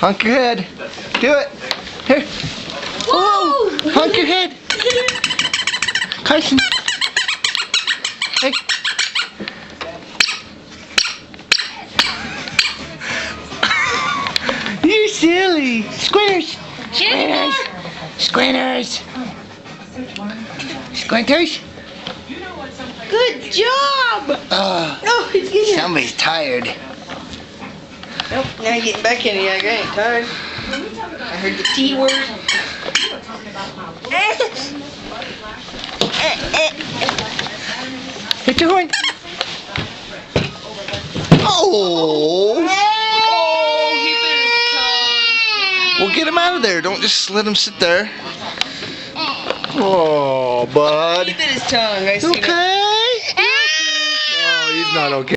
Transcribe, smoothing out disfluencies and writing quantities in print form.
Honk your head. Do it. Here. Whoa! Honk your head. Carson. Hey. You silly. Squinters. Squinters. Squinters. Squinters. Good job! Oh, he's getting Somebody's tired. Nope, now you're getting back in here. I ain't tired. I heard the T word. Hit your horn. Oh! He bit his tongue. Well, get him out of there. Don't just let him sit there. Oh, bud. He bit his tongue. I see Okay? Oh, he's not okay.